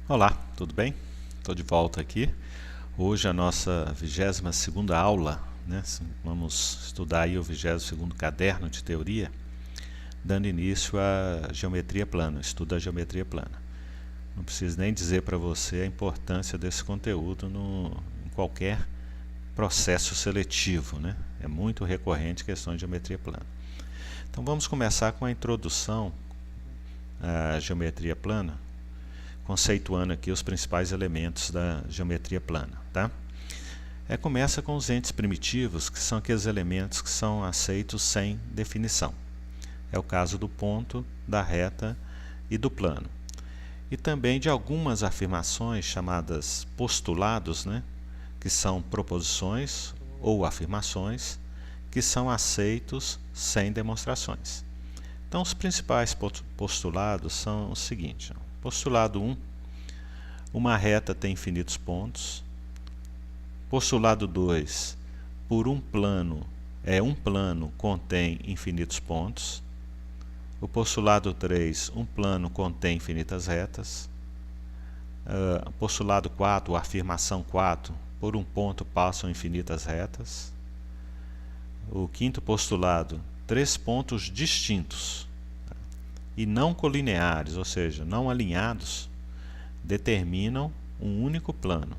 Olá, tudo bem? Estou de volta aqui. Hoje a nossa 22ª aula, né? Vamos estudar aí o 22º caderno de teoria, dando início à geometria plana, estudo da geometria plana. Não preciso nem dizer para você a importância desse conteúdo em qualquer processo seletivo, né? É muito recorrente a questão de geometria plana. Então vamos começar com a introdução à geometria plana, conceituando aqui os principais elementos da geometria plana, tá? Começa com os entes primitivos, que são aqueles elementos que são aceitos sem definição. É o caso do ponto, da reta e do plano. E também de algumas afirmações chamadas postulados, né? Que são proposições ou afirmações que são aceitos sem demonstrações. Então os principais postulados são os seguintes. Postulado 1, uma reta tem infinitos pontos. Postulado 2, um plano contém infinitos pontos. O postulado 3, um plano contém infinitas retas. Postulado 4, a afirmação 4, por um ponto passam infinitas retas. O quinto postulado, três pontos distintos e não colineares, ou seja, não alinhados, determinam um único plano.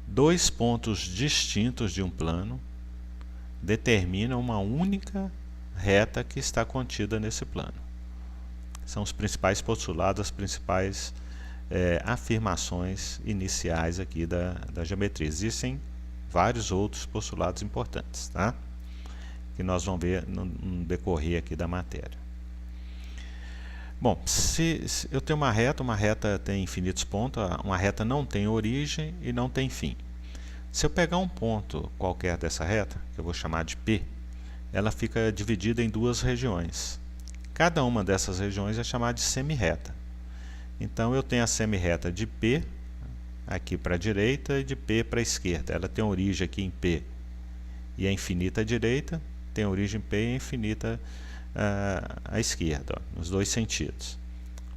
Dois pontos distintos de um plano determinam uma única reta que está contida nesse plano. São os principais postulados, as principais afirmações iniciais aqui da geometria. Existem vários outros postulados importantes, tá? Que nós vamos ver no decorrer aqui da matéria. Bom, se eu tenho uma reta tem infinitos pontos, uma reta não tem origem e não tem fim. Se eu pegar um ponto qualquer dessa reta, que eu vou chamar de P, ela fica dividida em duas regiões. Cada uma dessas regiões é chamada de semirreta. Então eu tenho a semirreta de P aqui para a direita e de P para a esquerda. Ela tem origem aqui em P e é infinita à direita, tem origem em P e é infinita à esquerda, ó, nos dois sentidos.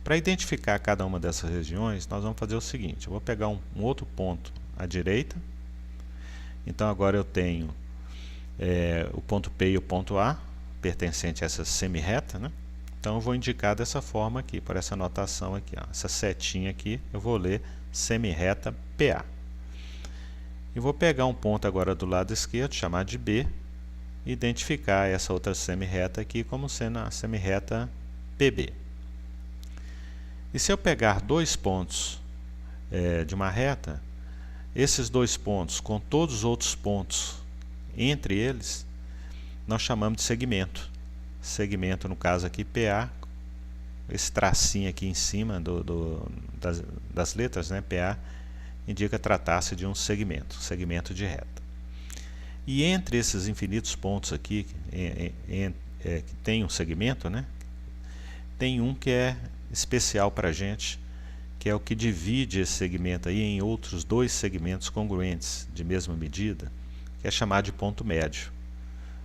Para identificar cada uma dessas regiões, nós vamos fazer o seguinte: eu vou pegar um outro ponto à direita. Então agora eu tenho o ponto P e o ponto A, pertencente a essa semirreta, né? Então eu vou indicar dessa forma aqui, por essa notação aqui, ó, essa setinha aqui, eu vou ler semirreta PA. E vou pegar um ponto agora do lado esquerdo, chamar de B, e identificar essa outra semirreta aqui como sendo a semirreta PB. E se eu pegar dois pontos de uma reta, esses dois pontos com todos os outros pontos entre eles, nós chamamos de segmento. Segmento, no caso aqui, PA, esse tracinho aqui em cima das letras, né, PA, indica tratar-se de um segmento de reta. E entre esses infinitos pontos aqui, que tem um segmento, né, tem um que é especial para a gente, que é o que divide esse segmento aí em outros dois segmentos congruentes de mesma medida, que é chamado de ponto médio.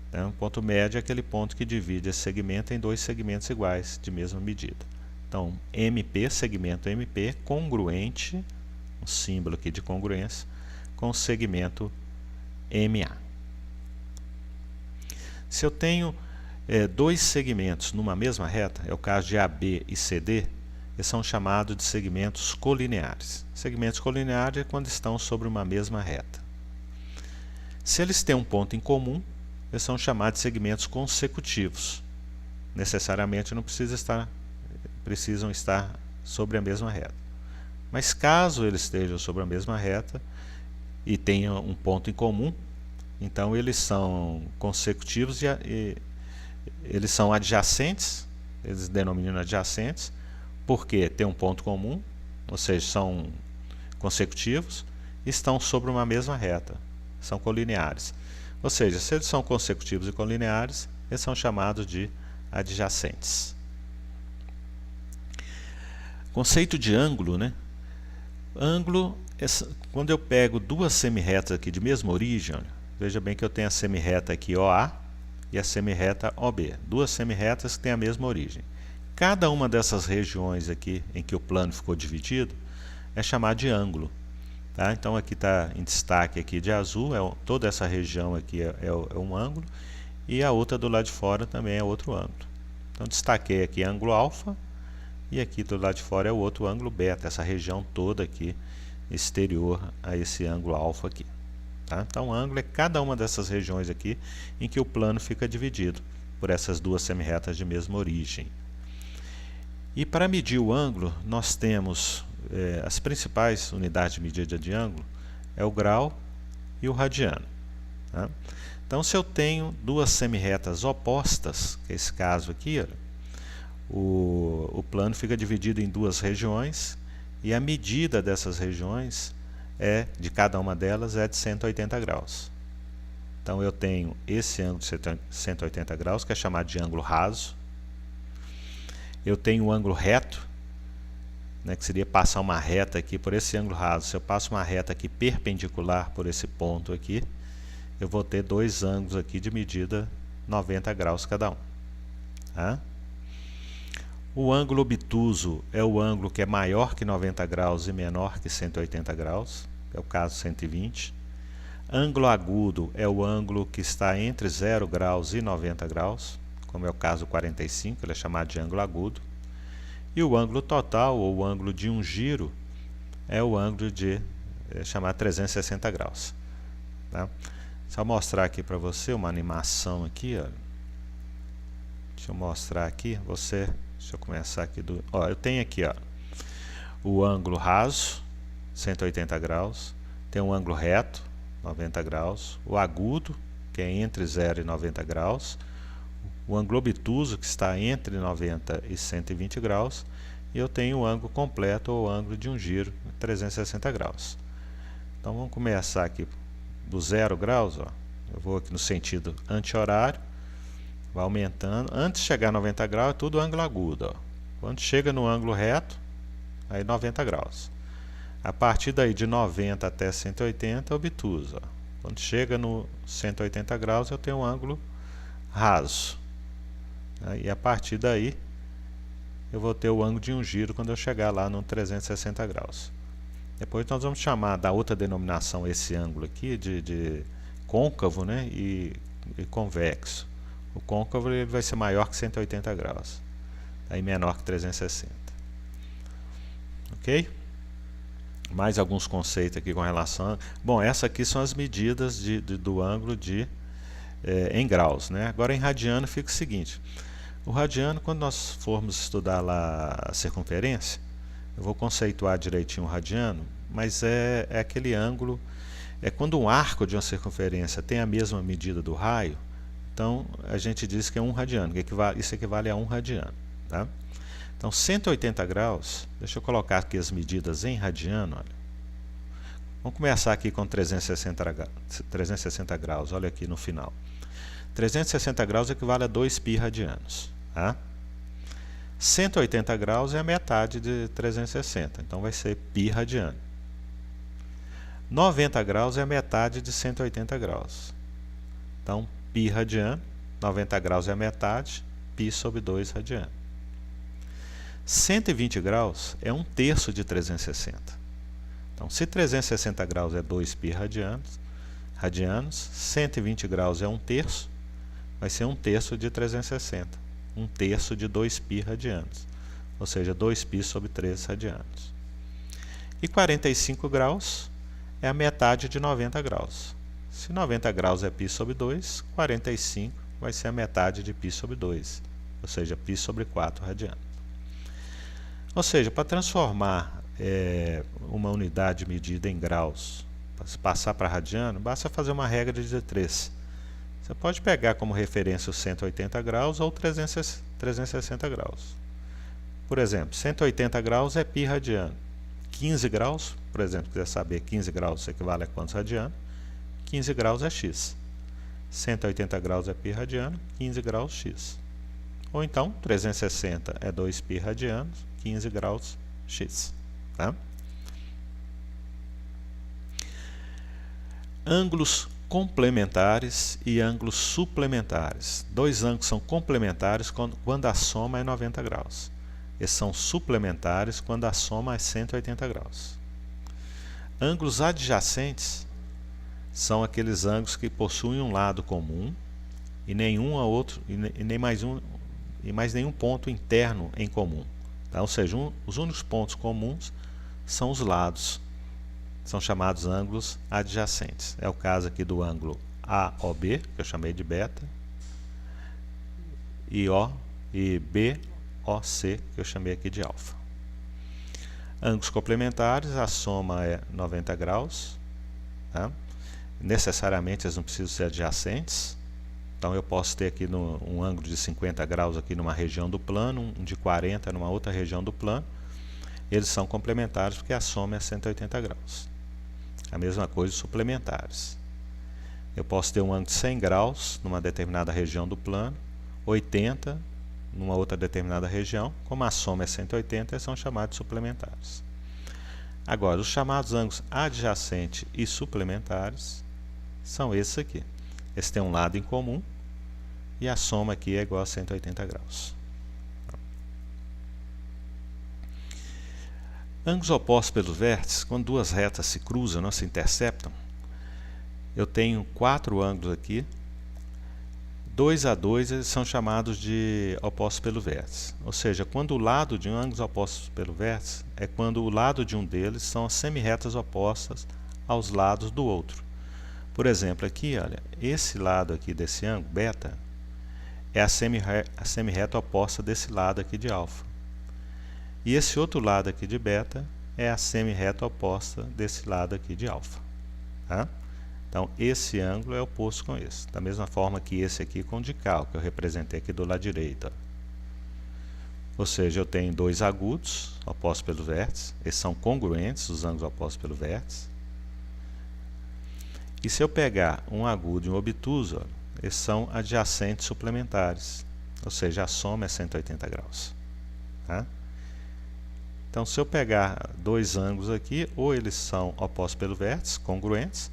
Então, o ponto médio é aquele ponto que divide esse segmento em dois segmentos iguais de mesma medida. Então, MP, segmento MP, congruente, um símbolo aqui de congruência, com o segmento MA. Se eu tenho dois segmentos numa mesma reta, é o caso de AB e CD, eles são chamados de segmentos colineares. Segmentos colineares é quando estão sobre uma mesma reta. Se eles têm um ponto em comum, eles são chamados de segmentos consecutivos. Necessariamente não precisam estar sobre a mesma reta. Mas caso eles estejam sobre a mesma reta e tenham um ponto em comum, então eles são consecutivos e eles são adjacentes, eles denominam adjacentes, porque tem um ponto comum, ou seja, são consecutivos, e estão sobre uma mesma reta, são colineares. Ou seja, se eles são consecutivos e colineares, eles são chamados de adjacentes. Conceito de ângulo, né? Ângulo, quando eu pego duas semirretas aqui de mesma origem, olha, veja bem que eu tenho a semirreta aqui OA e a semirreta OB. Duas semirretas que têm a mesma origem. cada uma dessas regiões aqui em que o plano ficou dividido é chamado de ângulo. Tá? Então aqui está em destaque aqui de azul, toda essa região aqui é um ângulo, e a outra do lado de fora também é outro ângulo. Então destaquei aqui ângulo alfa, e aqui do lado de fora é o outro ângulo beta, essa região toda aqui exterior a esse ângulo alfa aqui. Tá? Então ângulo é cada uma dessas regiões aqui em que o plano fica dividido por essas duas semirretas de mesma origem. E para medir o ângulo, nós temos as principais unidades de medida de ângulo, é o grau e o radiano. Tá? Então se eu tenho duas semirretas opostas, que é esse caso aqui, olha, o plano fica dividido em duas regiões, e a medida dessas regiões, de cada uma delas, é de 180 graus. Então eu tenho esse ângulo de 180 graus, que é chamado de ângulo raso. Eu tenho o ângulo reto, né, que seria passar uma reta aqui por esse ângulo raso. Se eu passo uma reta aqui perpendicular por esse ponto aqui, eu vou ter dois ângulos aqui de medida 90 graus cada um. Tá? O ângulo obtuso é o ângulo que é maior que 90 graus e menor que 180 graus, é o caso 120. Ângulo agudo é o ângulo que está entre 0 graus e 90 graus, como é o caso 45, ele é chamado de ângulo agudo. E o ângulo total, ou o ângulo de um giro, é o ângulo chamado 360 graus. Tá? Só mostrar aqui para você uma animação aqui. Ó. Deixa eu mostrar aqui. Deixa eu começar aqui. Eu tenho aqui o ângulo raso, 180 graus. Tem um ângulo reto, 90 graus. O agudo, que é entre 0 e 90 graus. O ângulo obtuso, que está entre 90 e 120 graus, e eu tenho o ângulo completo, ou ângulo de um giro, 360 graus. Então vamos começar aqui do 0 graus, eu vou aqui no sentido anti-horário, vai aumentando, antes de chegar a 90 graus é tudo ângulo agudo. Quando chega no ângulo reto, aí 90 graus. A partir daí de 90 até 180 é obtuso. Quando chega no 180 graus eu tenho um ângulo raso. E a partir daí eu vou ter o ângulo de um giro quando eu chegar lá no 360 graus. Depois nós vamos chamar da outra denominação esse ângulo aqui de côncavo, né, e convexo. O côncavo ele vai ser maior que 180 graus, aí menor que 360. Ok? Mais alguns conceitos aqui com relação... Bom, essas aqui são as medidas do ângulo em graus, né? Agora em radiano fica o seguinte. O radiano, quando nós formos estudar lá a circunferência, eu vou conceituar direitinho o radiano, mas é aquele ângulo... É quando um arco de uma circunferência tem a mesma medida do raio, então a gente diz que é 1 radiano, que isso equivale a 1 radiano. Tá? Então 180 graus, deixa eu colocar aqui as medidas em radiano. Olha. Vamos começar aqui com 360 graus, olha aqui no final. 360 graus equivale a 2 π radianos. Tá? 180 graus é a metade de 360, então vai ser π radiano. 90 graus é a metade de 180 graus. Então, π radiano, 90 graus é a metade, π sobre 2 radiano. 120 graus é 1/3 de 360. Então, se 360 graus é 2 π radianos, 120 graus é 1/3, vai ser 1/3 de 360. 1/3 de 2 π radianos, ou seja, 2 π sobre 3 radianos. E 45 graus é a metade de 90 graus. Se 90 graus é π sobre 2, 45 vai ser a metade de π sobre 2, ou seja, π sobre 4 radianos. Ou seja, para transformar uma unidade medida em graus, passar para radiano, basta fazer uma regra de 3. Você pode pegar como referência os 180 graus ou 360 graus. Por exemplo, 180 graus é π radiano. 15 graus, por exemplo, se quiser saber 15 graus equivale a quantos radianos, 15 graus é x. 180 graus é π radiano, 15 graus x. Ou então, 360 é 2 π radianos, 15 graus x. Tá? Ângulos complementares e ângulos suplementares. Dois ângulos são complementares quando a soma é 90 graus. Eles são suplementares quando a soma é 180 graus. Ângulos adjacentes são aqueles ângulos que possuem um lado comum e mais nenhum ponto interno em comum. Tá? Ou seja, os únicos pontos comuns são os lados. São chamados ângulos adjacentes. É o caso aqui do ângulo AOB, que eu chamei de beta, e BOC, que eu chamei aqui de alfa. Ângulos complementares, a soma é 90 graus. Tá? Necessariamente eles não precisam ser adjacentes. Então eu posso ter aqui um ângulo de 50 graus aqui numa região do plano, um de 40 numa outra região do plano. Eles são complementares porque a soma é 180 graus. A mesma coisa suplementares. Eu posso ter um ângulo de 100 graus numa determinada região do plano, 80 numa outra determinada região. Como a soma é 180, eles são chamados de suplementares. Agora, os chamados ângulos adjacentes e suplementares são esses aqui. Eles têm um lado em comum e a soma aqui é igual a 180 graus. Ângulos opostos pelos vértices, quando duas retas se cruzam, não se interceptam, eu tenho 4 ângulos aqui. 2 a 2 eles são chamados de opostos pelo vértice. Ou seja, quando o lado de um ângulo opostos pelo vértice é quando o lado de um deles são as semirretas opostas aos lados do outro. Por exemplo, aqui, olha, esse lado aqui desse ângulo, beta, é a semirreta oposta desse lado aqui de alfa. E esse outro lado aqui de beta é a semirreta oposta desse lado aqui de alfa. Tá? Então, esse ângulo é oposto com esse. Da mesma forma que esse aqui com o de cal, que eu representei aqui do lado direito. Ou seja, eu tenho dois agudos opostos pelo vértice. Eles são congruentes, os ângulos opostos pelo vértice. E se eu pegar um agudo e um obtuso, olha, eles são adjacentes suplementares. Ou seja, a soma é 180 graus. Tá? Então, se eu pegar dois ângulos aqui, ou eles são opostos pelo vértice, congruentes,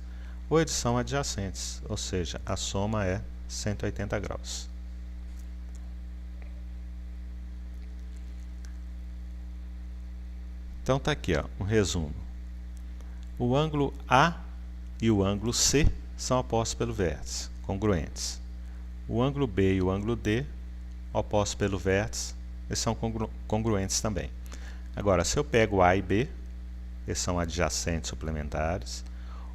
ou eles são adjacentes, ou seja, a soma é 180 graus. Então, está aqui, ó, um resumo. O ângulo A e o ângulo C são opostos pelo vértice, congruentes. O ângulo B e o ângulo D, opostos pelo vértice, eles são congruentes também. Agora, se eu pego A e B, eles são adjacentes suplementares.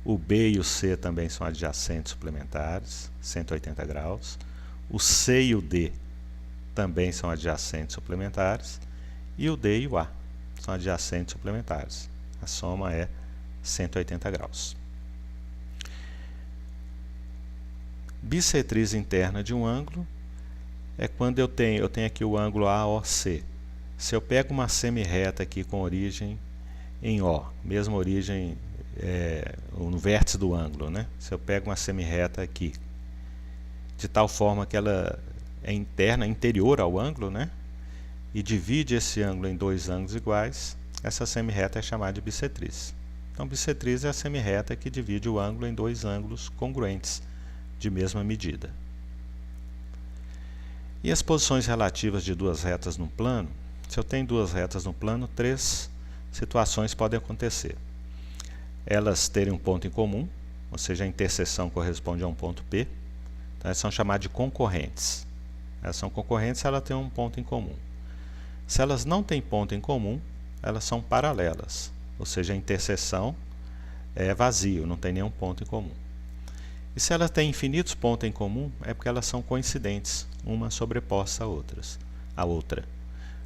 O B e o C também são adjacentes suplementares, 180 graus. O C e o D também são adjacentes suplementares. E o D e o A são adjacentes suplementares. A soma é 180 graus. Bissetriz interna de um ângulo é quando eu tenho aqui o ângulo AOC. Se eu pego uma semirreta aqui com origem em O, mesma origem no vértice do ângulo, né? Se eu pego uma semirreta aqui, de tal forma que ela é interna, interior ao ângulo, né? E divide esse ângulo em dois ângulos iguais, essa semirreta é chamada de bissetriz. Então, bissetriz é a semirreta que divide o ângulo em dois ângulos congruentes, de mesma medida. E as posições relativas de duas retas no plano? Se eu tenho duas retas no plano, 3 situações podem acontecer. Elas terem um ponto em comum, ou seja, a interseção corresponde a um ponto P. Então, elas são chamadas de concorrentes. Elas são concorrentes se elas têm um ponto em comum. Se elas não têm ponto em comum, elas são paralelas, ou seja, a interseção é vazio, não tem nenhum ponto em comum. E se elas têm infinitos pontos em comum, é porque elas são coincidentes, uma sobreposta à outra.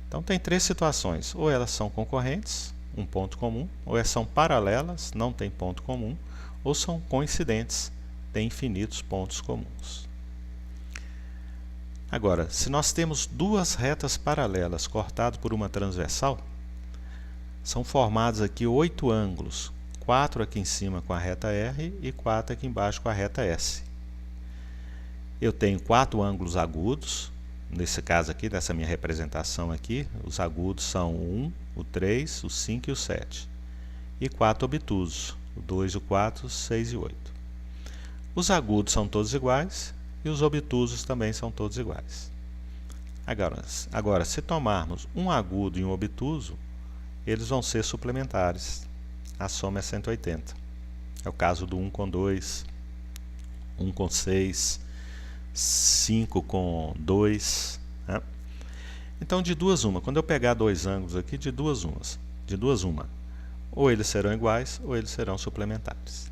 Então tem 3 situações, ou elas são concorrentes, um ponto comum, ou elas são paralelas, não tem ponto comum, ou são coincidentes, têm infinitos pontos comuns. Agora, se nós temos duas retas paralelas cortadas por uma transversal, são formados aqui 8 ângulos, 4 aqui em cima com a reta R e 4 aqui embaixo com a reta S. Eu tenho 4 ângulos agudos, nesse caso aqui, dessa minha representação aqui, os agudos são o 1, o 3, o 5 e o 7. E 4 obtusos, o 2, o 4, o 6 e o 8. Os agudos são todos iguais e os obtusos também são todos iguais. Agora, se tomarmos um agudo e um obtuso, eles vão ser suplementares. A soma é 180. É o caso do 1 com 2, 1 com 6, 5 com 2. Né? Então, de duas uma. Quando eu pegar dois ângulos aqui, de duas uma. Ou eles serão iguais, ou eles serão suplementares.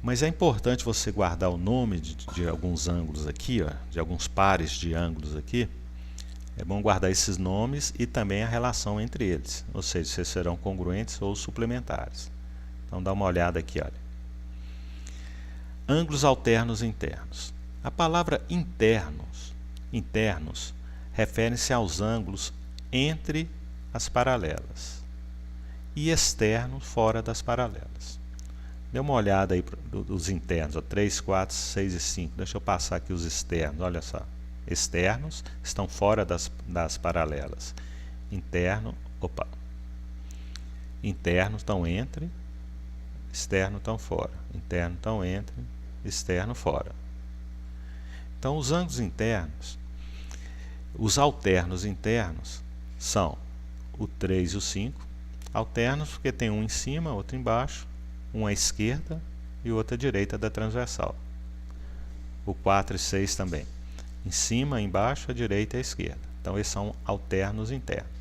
Mas é importante você guardar o nome de alguns ângulos aqui, ó, de alguns pares de ângulos aqui. É bom guardar esses nomes e também a relação entre eles, ou seja, se serão congruentes ou suplementares. Então dá uma olhada aqui, olha. Ângulos alternos internos. A palavra internos refere-se aos ângulos entre as paralelas e externos fora das paralelas. Dê uma olhada aí dos internos, ó, 3, 4, 6 e 5. Deixa eu passar aqui os externos, olha só. Externos estão fora das paralelas. Internos estão entre, externos estão fora. Internos estão entre, externo fora. Então, os ângulos internos, os alternos internos são o 3 e o 5. Alternos porque tem um em cima, outro embaixo. Um à esquerda e o outro à direita da transversal. O 4 e 6 também. Em cima, embaixo, à direita e à esquerda. Então, esses são alternos internos.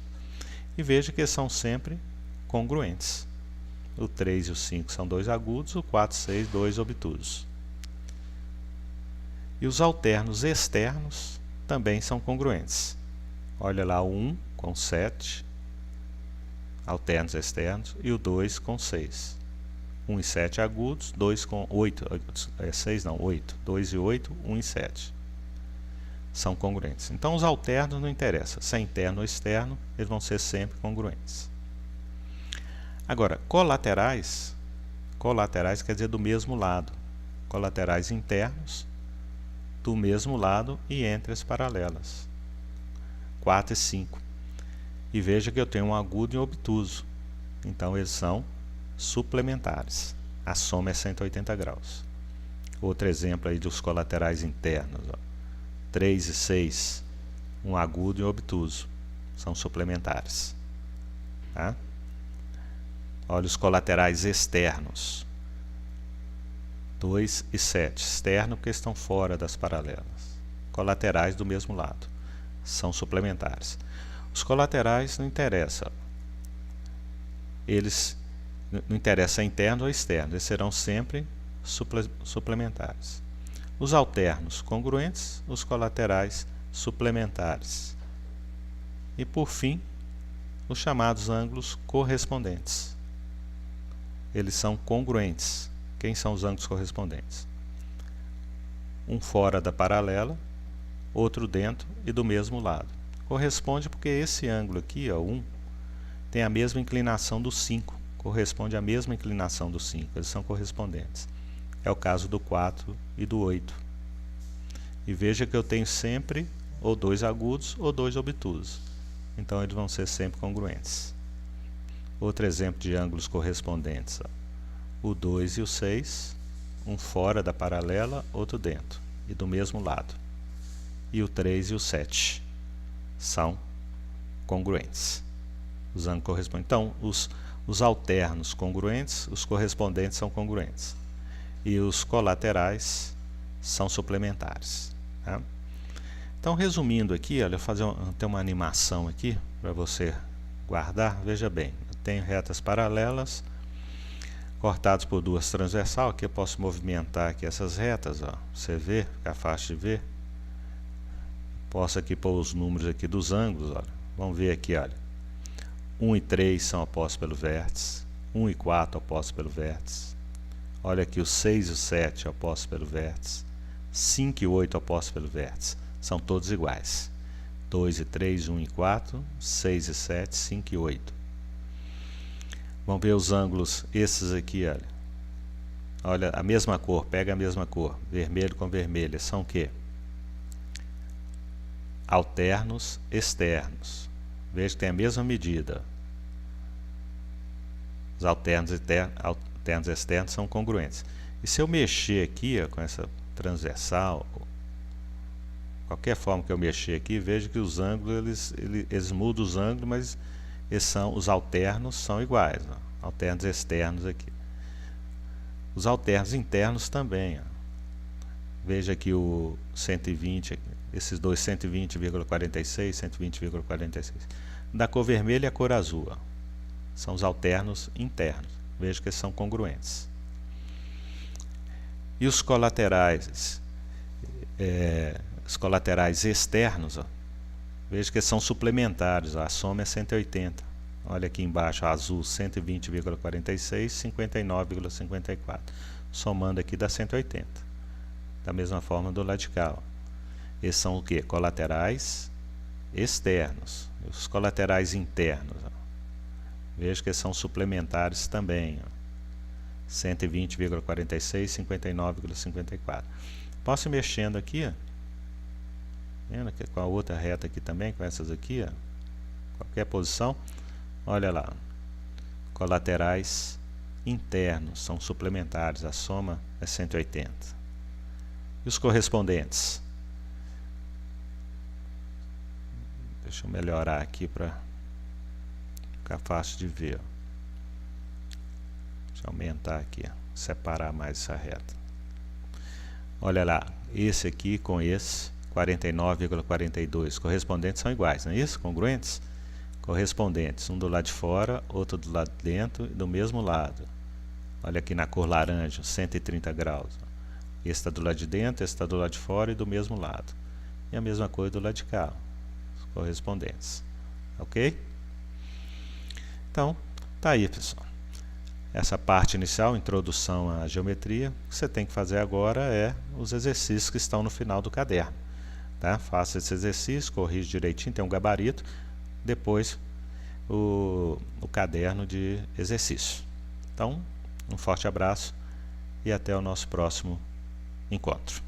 E veja que eles são sempre congruentes. O 3 e o 5 são dois agudos, o 4 e 6, dois obtusos. E os alternos externos também são congruentes. Olha lá o 1 com 7, alternos externos, e o 2 com 6. 1 e 7 agudos, 2 com 8, 6 não, 8, 2 e 8, 1 e 7. São congruentes. Então, os alternos não interessa, se é interno ou externo, eles vão ser sempre congruentes. Agora, colaterais quer dizer do mesmo lado. Colaterais internos, do mesmo lado e entre as paralelas. 4 e 5. E veja que eu tenho um agudo e um obtuso. Então, eles são suplementares. A soma é 180 graus. Outro exemplo aí dos colaterais internos. Ó. 3 e 6, um agudo e um obtuso. São suplementares. Tá? Olha os colaterais externos. 2 e 7. Externo porque estão fora das paralelas. Colaterais do mesmo lado. São suplementares. Os colaterais não interessa. Eles não interessa interno ou externo, eles serão sempre suplementares. Os alternos congruentes, os colaterais suplementares. E por fim, os chamados ângulos correspondentes. Eles são congruentes. Quem são os ângulos correspondentes? Um fora da paralela, outro dentro e do mesmo lado. Corresponde porque esse ângulo aqui, ó, 1, tem a mesma inclinação do 5. Corresponde à mesma inclinação do 5, eles são correspondentes. É o caso do 4 e do 8. E veja que eu tenho sempre ou dois agudos ou dois obtusos. Então, eles vão ser sempre congruentes. Outro exemplo de ângulos correspondentes. Ó. O 2 e o 6, um fora da paralela, outro dentro, e do mesmo lado. E o 3 e o 7 são congruentes. Os ângulos correspondentes. Então, os alternos congruentes, os correspondentes são congruentes. E os colaterais são suplementares. Tá? Então, resumindo aqui, olha, eu vou ter uma animação aqui para você guardar. Veja bem, eu tenho retas paralelas cortadas por duas transversal. Aqui eu posso movimentar aqui essas retas, ó, você vê, fica fácil de ver. Posso aqui pôr os números aqui dos ângulos, olha. Vamos ver aqui, olha. 1 e 3 são opostos pelo vértice, 1 e 4 opostos pelo vértice. Olha aqui, o 6 e o 7 opostos pelo vértice, 5 e 8 opostos pelo vértice. São todos iguais. 2 e 3, 1 e 4, 6 e 7, 5 e 8. Vamos ver os ângulos, esses aqui, olha. Olha, a mesma cor, pega a mesma cor, vermelho com vermelho, são o quê? Alternos externos. Veja que tem a mesma medida. Os alternos externos são congruentes. E se eu mexer aqui, ó, com essa transversal, qualquer forma que eu mexer aqui, veja que os ângulos, eles mudam os ângulos, mas os alternos são iguais, ó, alternos externos aqui. Os alternos internos também, ó. Veja aqui o 120, esses dois 120,46, 120,46. Da cor vermelha e a cor azul, ó, são os alternos internos. Veja que eles são congruentes. E os colaterais, externos, ó, veja que são suplementares, ó, a soma é 180. Olha aqui embaixo, azul 120,46, 59,54. Somando aqui dá 180. Da mesma forma do lado de cá, ó. Esses são o que? Colaterais externos. Os colaterais internos, ó, veja que são suplementares também, ó. 120,46, 59,54. Posso ir mexendo aqui, ó. Vendo que com a outra reta aqui também, com essas aqui, ó, qualquer posição, olha lá, colaterais internos são suplementares, a soma é 180. E os correspondentes? Deixa eu melhorar aqui para ficar fácil de ver, ó. Deixa eu aumentar aqui, ó, separar mais essa reta. Olha lá, esse aqui com esse 49,42, correspondentes são iguais, não é isso? Congruentes? Correspondentes, um do lado de fora, outro do lado de dentro e do mesmo lado. Olha aqui na cor laranja, 130 graus. Esse está do lado de dentro, esse está do lado de fora e do mesmo lado. E a mesma coisa do lado de cá, os correspondentes. Ok? Então, tá aí, pessoal. Essa parte inicial, introdução à geometria, o que você tem que fazer agora é os exercícios que estão no final do caderno. Tá? Faça esse exercício, corrige direitinho, tem um gabarito, depois o caderno de exercício. Então, um forte abraço e até o nosso próximo encontro.